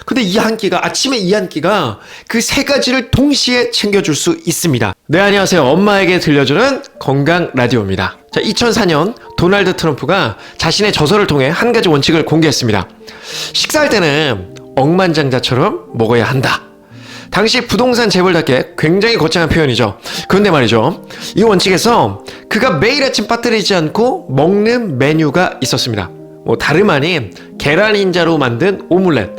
근데 이 한 끼가, 아침에 이 한 끼가 그 세 가지를 동시에 챙겨줄 수 있습니다. 네, 안녕하세요. 엄마에게 들려주는 건강 라디오입니다. 자, 2004년 도널드 트럼프가 자신의 저서를 통해 한 가지 원칙을 공개했습니다. 식사할 때는 억만장자처럼 먹어야 한다. 당시 부동산 재벌답게 굉장히 거창한 표현이죠. 그런데 말이죠, 이 원칙에서 그가 매일 아침 빠뜨리지 않고 먹는 메뉴가 있었습니다. 다름 아닌 계란 흰자로 만든 오믈렛.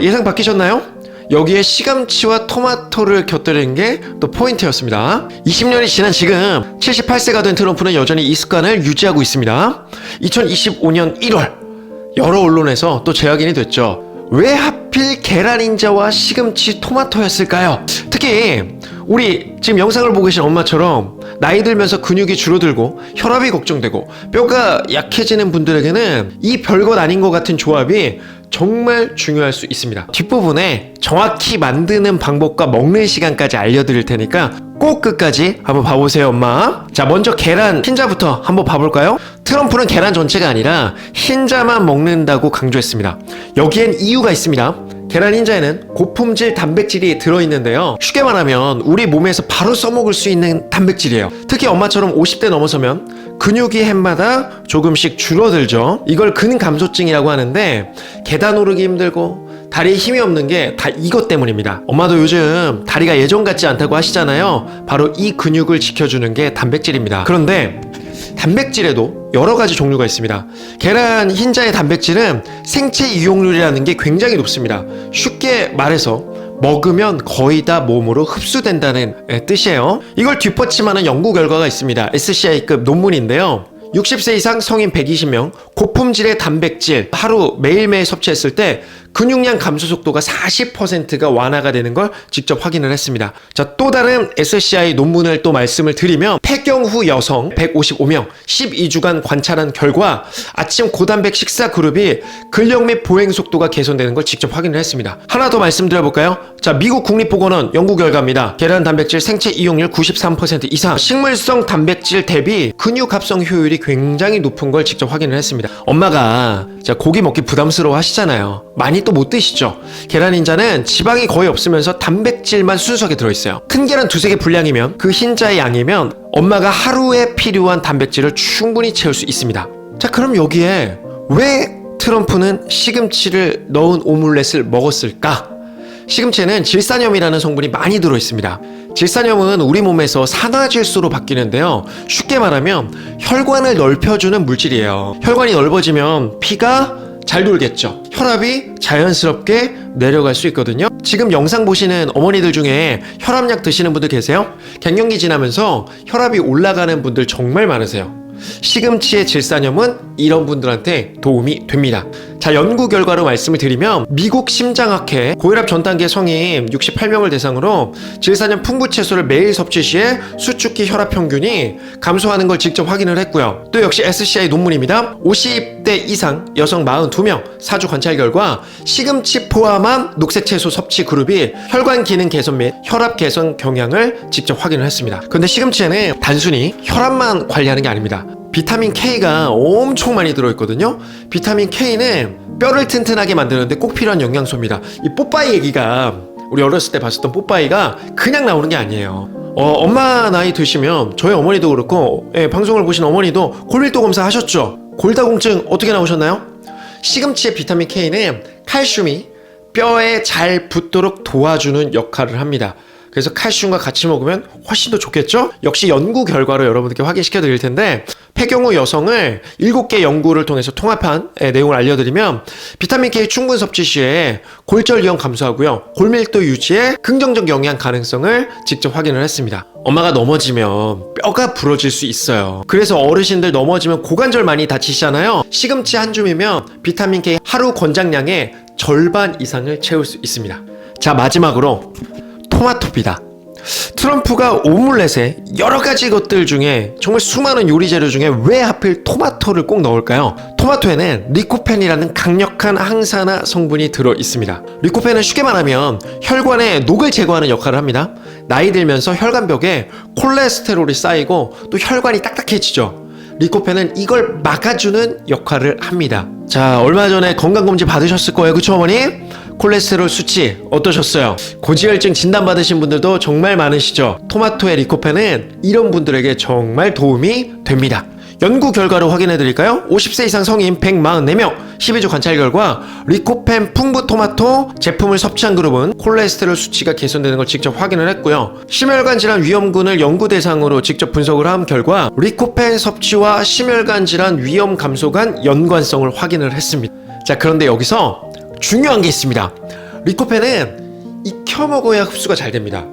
예상 바뀌셨나요? 여기에 시금치와 토마토를 곁들인 게 또 포인트였습니다. 20년이 지난 지금 78세가 된 트럼프는 여전히 이 습관을 유지하고 있습니다. 2025년 1월 여러 언론에서 또 재확인이 됐죠. 왜 하필 계란 흰자와 시금치, 토마토였을까요? 특히 우리 지금 영상을 보고 계신 엄마처럼 나이 들면서 근육이 줄어들고 혈압이 걱정되고 뼈가 약해지는 분들에게는 이 별것 아닌 것 같은 조합이 정말 중요할 수 있습니다. 뒷부분에 정확히 만드는 방법과 먹는 시간까지 알려드릴 테니까 꼭 끝까지 한번 봐보세요, 엄마. 자, 먼저 계란 흰자부터 한번 봐볼까요? 트럼프는 계란 전체가 아니라 흰자만 먹는다고 강조했습니다. 여기엔 이유가 있습니다. 계란 흰자에는 고품질 단백질이 들어있는데요, 쉽게 말하면 우리 몸에서 바로 써먹을 수 있는 단백질이에요. 특히 엄마처럼 50대 넘어서면 근육이 해마다 조금씩 줄어들죠. 이걸 근감소증이라고 하는데 계단 오르기 힘들고 다리에 힘이 없는 게 다 이것 때문입니다. 엄마도 요즘 다리가 예전 같지 않다고 하시잖아요. 바로 이 근육을 지켜주는 게 단백질입니다. 그런데 단백질에도 여러 가지 종류가 있습니다. 계란 흰자의 단백질은 생체 이용률이라는 게 굉장히 높습니다. 쉽게 말해서 먹으면 거의 다 몸으로 흡수된다는 뜻이에요. 이걸 뒷받침하는 연구 결과가 있습니다. SCI급 논문인데요. 60세 이상 성인 120명, 고품질의 단백질 하루 매일매일 섭취했을 때 근육량 감소 속도가 40%가 완화가 되는 걸 직접 확인을 했습니다. 자, 또 다른 SCI 논문을 또 말씀을 드리면 폐경 후 여성 155명 12주간 관찰한 결과 아침 고단백 식사 그룹이 근력 및 보행 속도가 개선되는 걸 직접 확인을 했습니다. 하나 더 말씀드려볼까요? 자, 미국 국립보건원 연구 결과입니다. 계란 단백질 생체 이용률 93% 이상, 식물성 단백질 대비 근육 합성 효율이 굉장히 높은 걸 직접 확인을 했습니다. 엄마가 고기 먹기 부담스러워 하시잖아요. 많이 또 못 드시죠? 계란 흰자는 지방이 거의 없으면서 단백질만 순수하게 들어있어요. 큰 계란 두세 개 분량이면 그 흰자의 양이면 엄마가 하루에 필요한 단백질을 충분히 채울 수 있습니다. 자, 그럼 여기에 왜 트럼프는 시금치를 넣은 오믈렛을 먹었을까? 시금치에는 질산염이라는 성분이 많이 들어있습니다. 질산염은 우리 몸에서 산화질소로 바뀌는데요, 쉽게 말하면 혈관을 넓혀주는 물질이에요. 혈관이 넓어지면 피가 잘 돌겠죠. 혈압이 자연스럽게 내려갈 수 있거든요. 지금 영상 보시는 어머니들 중에 혈압약 드시는 분들 계세요? 갱년기 지나면서 혈압이 올라가는 분들 정말 많으세요. 시금치의 질산염은 이런 분들한테 도움이 됩니다. 자, 연구 결과로 말씀을 드리면 미국 심장학회 고혈압 전 단계 성인 68명을 대상으로 질산염 풍부 채소를 매일 섭취 시에 수축기 혈압 평균이 감소하는 걸 직접 확인을 했고요. 또 역시 SCI 논문입니다. 50대 이상 여성 42명 4주 관찰 결과 시금치 포함한 녹색 채소 섭취 그룹이 혈관 기능 개선 및 혈압 개선 경향을 직접 확인을 했습니다. 근데 시금치에는 단순히 혈압만 관리하는 게 아닙니다. 비타민 K가 엄청 많이 들어있거든요. 비타민 K는 뼈를 튼튼하게 만드는데 꼭 필요한 영양소입니다. 이 뽀빠이 얘기가 우리 어렸을 때 봤었던 뽀빠이가 그냥 나오는 게 아니에요. 엄마 나이 드시면 저희 어머니도 그렇고, 방송을 보신 어머니도 골밀도 검사 하셨죠? 골다공증 어떻게 나오셨나요? 시금치의 비타민 K는 칼슘이 뼈에 잘 붙도록 도와주는 역할을 합니다. 그래서 칼슘과 같이 먹으면 훨씬 더 좋겠죠? 역시 연구 결과로 여러분들께 확인시켜 드릴 텐데, 폐경 후 여성을 7개 연구를 통해서 통합한 내용을 알려드리면 비타민 K 충분 섭취 시에 골절 위험 감소하고요, 골밀도 유지에 긍정적 영향 가능성을 직접 확인을 했습니다. 엄마가 넘어지면 뼈가 부러질 수 있어요. 그래서 어르신들 넘어지면 고관절 많이 다치시잖아요. 시금치 한 줌이면 비타민 K 하루 권장량의 절반 이상을 채울 수 있습니다. 자, 마지막으로 토마토입니다. 트럼프가 오믈렛에 여러 가지 것들 중에, 정말 수많은 요리 재료 중에 왜 하필 토마토를 꼭 넣을까요? 토마토에는 리코펜이라는 강력한 항산화 성분이 들어 있습니다. 리코펜은 쉽게 말하면 혈관에 녹을 제거하는 역할을 합니다. 나이 들면서 혈관벽에 콜레스테롤이 쌓이고 또 혈관이 딱딱해지죠. 리코펜은 이걸 막아주는 역할을 합니다. 자, 얼마 전에 건강검진 받으셨을 거예요. 그쵸, 어머니? 콜레스테롤 수치 어떠셨어요? 고지혈증 진단받으신 분들도 정말 많으시죠? 토마토의 리코펜은 이런 분들에게 정말 도움이 됩니다. 연구 결과로 확인해 드릴까요? 50세 이상 성인 144명 12주 관찰 결과 리코펜 풍부 토마토 제품을 섭취한 그룹은 콜레스테롤 수치가 개선되는 걸 직접 확인을 했고요. 심혈관 질환 위험군을 연구 대상으로 직접 분석을 한 결과 리코펜 섭취와 심혈관 질환 위험 감소 간 연관성을 확인을 했습니다. 자, 그런데 여기서 중요한 게 있습니다. 리코펜은 익혀 먹어야 흡수가 잘 됩니다.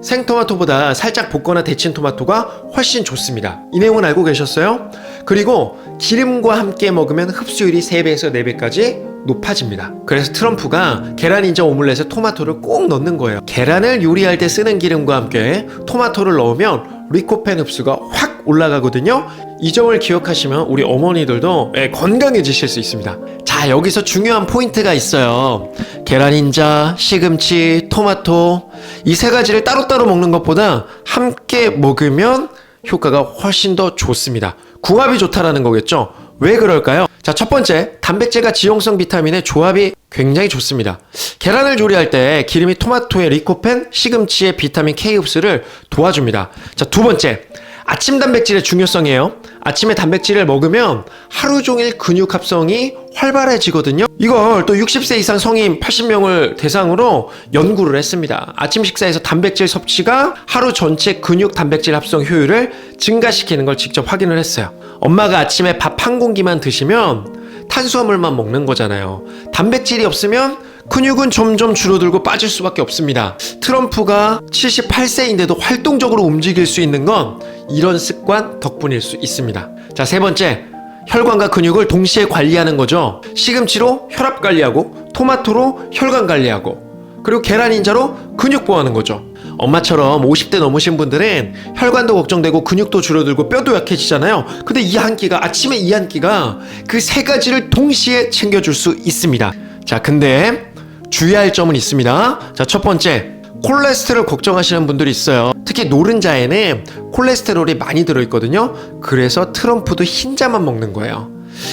생토마토보다 살짝 볶거나 데친 토마토가 훨씬 좋습니다. 이 내용은 알고 계셨어요? 그리고 기름과 함께 먹으면 흡수율이 3배에서 4배까지 높아집니다. 그래서 트럼프가 계란 인자 오믈렛에 토마토를 꼭 넣는 거예요. 계란을 요리할 때 쓰는 기름과 함께 토마토를 넣으면 리코펜 흡수가 확 올라가거든요. 이 점을 기억하시면 우리 어머니들도 건강해지실 수 있습니다. 자, 여기서 중요한 포인트가 있어요. 계란 인자, 시금치, 토마토 이 세 가지를 따로따로 먹는 것보다 함께 먹으면 효과가 훨씬 더 좋습니다. 궁합이 좋다라는 거겠죠? 왜 그럴까요? 자, 첫 번째, 단백질과 지용성 비타민의 조합이 굉장히 좋습니다. 계란을 조리할 때 기름이 토마토의 리코펜, 시금치의 비타민 K 흡수를 도와줍니다. 자, 두 번째, 아침 단백질의 중요성이에요. 아침에 단백질을 먹으면 하루 종일 근육 합성이 활발해지거든요. 이걸 또 60세 이상 성인 80명을 대상으로 연구를 했습니다. 아침 식사에서 단백질 섭취가 하루 전체 근육 단백질 합성 효율을 증가시키는 걸 직접 확인을 했어요. 엄마가 아침에 밥 한 공기만 드시면 탄수화물만 먹는 거잖아요. 단백질이 없으면 근육은 점점 줄어들고 빠질 수밖에 없습니다. 트럼프가 78세인데도 활동적으로 움직일 수 있는 건 이런 습관 덕분일 수 있습니다. 자, 세 번째, 혈관과 근육을 동시에 관리하는 거죠. 시금치로 혈압 관리하고 토마토로 혈관 관리하고 그리고 계란 인자로 근육 보호하는 거죠. 엄마처럼 50대 넘으신 분들은 혈관도 걱정되고 근육도 줄어들고 뼈도 약해지잖아요. 근데 이 한 끼가 아침에 이 한 끼가 그 세 가지를 동시에 챙겨줄 수 있습니다. 자, 근데 주의할 점은 있습니다. 자, 첫 번째, 콜레스테롤 걱정하시는 분들이 있어요. 특히 노른자에는 콜레스테롤이 많이 들어있거든요. 그래서 트럼프도 흰자만 먹는 거예요.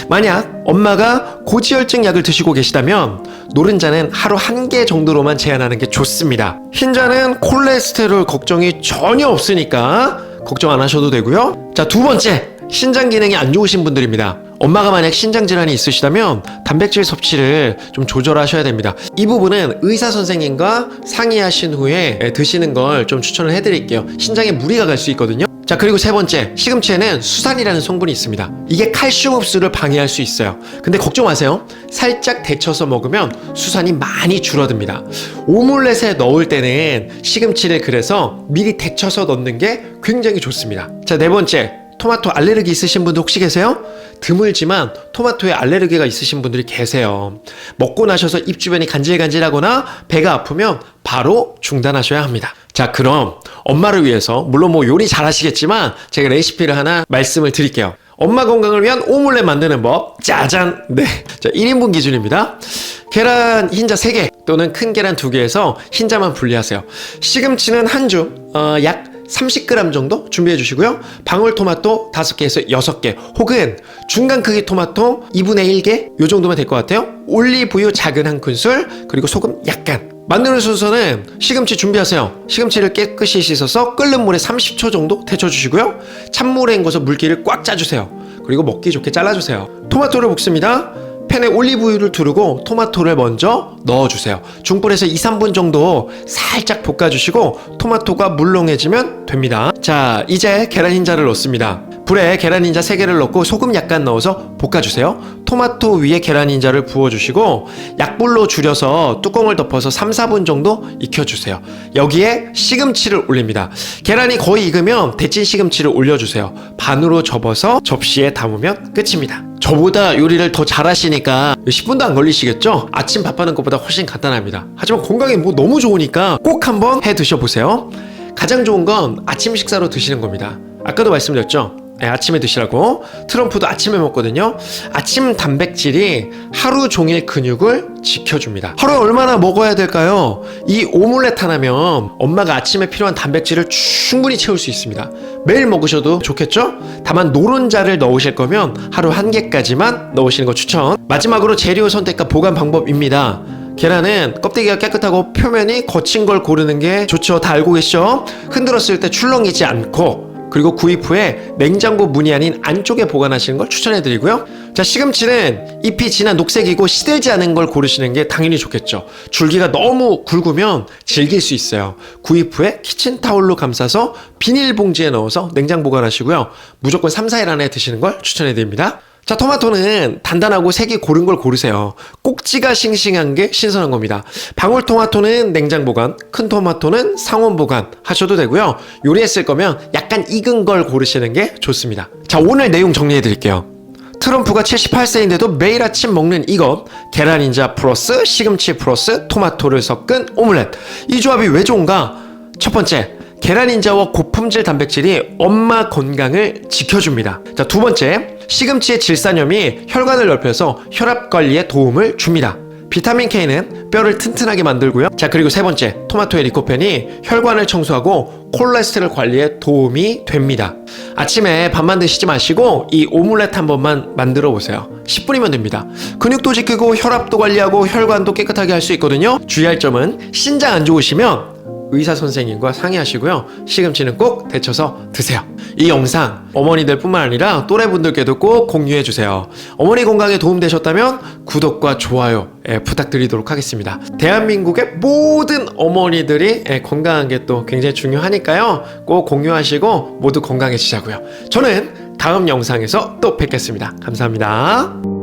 만약 엄마가 고지혈증 약을 드시고 계시다면 노른자는 하루 1개 정도로만 제한하는 게 좋습니다. 흰자는 콜레스테롤 걱정이 전혀 없으니까 걱정 안 하셔도 되고요. 자, 두 번째, 신장 기능이 안 좋으신 분들입니다. 엄마가 만약 신장 질환이 있으시다면 단백질 섭취를 좀 조절하셔야 됩니다. 이 부분은 의사 선생님과 상의하신 후에 드시는 걸 좀 추천을 해드릴게요. 신장에 무리가 갈 수 있거든요. 자, 그리고 세 번째, 시금치에는 수산이라는 성분이 있습니다. 이게 칼슘 흡수를 방해할 수 있어요. 근데 걱정 마세요. 살짝 데쳐서 먹으면 수산이 많이 줄어듭니다. 오믈렛에 넣을 때는 시금치를 그래서 미리 데쳐서 넣는 게 굉장히 좋습니다. 자, 네 번째, 토마토 알레르기 있으신 분들 혹시 계세요? 드물지만 토마토에 알레르기가 있으신 분들이 계세요. 먹고 나셔서 입 주변이 간질간질하거나 배가 아프면 바로 중단하셔야 합니다. 자, 그럼 엄마를 위해서 물론 뭐 요리 잘 하시겠지만 제가 레시피를 하나 말씀을 드릴게요. 엄마 건강을 위한 오믈렛 만드는 법 짜잔! 네, 자, 1인분 기준입니다. 계란 흰자 3개 또는 큰 계란 2개에서 흰자만 분리하세요. 시금치는 한 줌, 약 30g 정도 준비해 주시고요. 방울토마토 5개에서 6개 혹은 중간 크기 토마토 2분의 1개 요 정도면 될 것 같아요. 올리브유 작은 한 큰술 그리고 소금 약간. 만드는 순서는 시금치 준비하세요. 시금치를 깨끗이 씻어서 끓는 물에 30초 정도 데쳐주시고요. 찬물에 헹궈서 물기를 꽉 짜주세요. 그리고 먹기 좋게 잘라주세요. 토마토를 볶습니다. 팬에 올리브유를 두르고 토마토를 먼저 넣어주세요. 중불에서 2-3분 정도 살짝 볶아주시고 토마토가 물렁해지면 됩니다. 자, 이제 계란 흰자를 넣습니다. 불에 계란 흰자 3개를 넣고 소금 약간 넣어서 볶아주세요. 토마토 위에 계란 흰자를 부어주시고 약불로 줄여서 뚜껑을 덮어서 3-4분 정도 익혀주세요. 여기에 시금치를 올립니다. 계란이 거의 익으면 데친 시금치를 올려주세요. 반으로 접어서 접시에 담으면 끝입니다. 저보다 요리를 더 잘하시니까 10분도 안 걸리시겠죠? 아침 밥하는 것보다 훨씬 간단합니다. 하지만 건강에 뭐 너무 좋으니까 꼭 한번 해 드셔보세요. 가장 좋은 건 아침 식사로 드시는 겁니다. 아까도 말씀드렸죠? 네, 아침에 드시라고. 트럼프도 아침에 먹거든요. 아침 단백질이 하루 종일 근육을 지켜줍니다. 하루에 얼마나 먹어야 될까요? 이 오믈렛 하나면 엄마가 아침에 필요한 단백질을 충분히 채울 수 있습니다. 매일 먹으셔도 좋겠죠? 다만 노른자를 넣으실 거면 하루 1개까지만 넣으시는 거 추천. 마지막으로 재료 선택과 보관 방법입니다. 계란은 껍데기가 깨끗하고 표면이 거친 걸 고르는 게 좋죠. 다 알고 계시죠? 흔들었을 때 출렁이지 않고, 그리고 구입 후에 냉장고 문이 아닌 안쪽에 보관하시는 걸 추천해드리고요. 자, 시금치는 잎이 진한 녹색이고 시들지 않은 걸 고르시는 게 당연히 좋겠죠. 줄기가 너무 굵으면 질길 수 있어요. 구입 후에 키친타올로 감싸서 비닐봉지에 넣어서 냉장 보관하시고요. 무조건 3, 4일 안에 드시는 걸 추천해드립니다. 자, 토마토는 단단하고 색이 고른 걸 고르세요. 꼭지가 싱싱한 게 신선한 겁니다. 방울토마토는 냉장 보관, 큰 토마토는 상온 보관 하셔도 되고요. 요리했을 거면 약간 익은 걸 고르시는 게 좋습니다. 자, 오늘 내용 정리해 드릴게요. 트럼프가 78세인데도 매일 아침 먹는 이것, 계란인자 플러스 시금치 플러스 토마토를 섞은 오믈렛. 이 조합이 왜 좋은가? 첫 번째, 계란인자와 고품질 단백질이 엄마 건강을 지켜줍니다. 자, 두 번째, 시금치의 질산염이 혈관을 넓혀서 혈압 관리에 도움을 줍니다. 비타민 K는 뼈를 튼튼하게 만들고요. 자, 그리고 세 번째, 토마토의 리코펜이 혈관을 청소하고 콜레스테롤 관리에 도움이 됩니다. 아침에 밥만 드시지 마시고 이 오믈렛 한 번만 만들어 보세요. 10분이면 됩니다. 근육도 지키고 혈압도 관리하고 혈관도 깨끗하게 할 수 있거든요. 주의할 점은 신장 안 좋으시면 의사 선생님과 상의하시고요. 시금치는 꼭 데쳐서 드세요. 이 영상 어머니들 뿐만 아니라 또래분들께도 꼭 공유해 주세요. 어머니 건강에 도움되셨다면 구독과 좋아요 부탁드리도록 하겠습니다. 대한민국의 모든 어머니들이 건강한 게 또 굉장히 중요하니까요. 꼭 공유하시고 모두 건강해지자고요. 저는 다음 영상에서 또 뵙겠습니다. 감사합니다.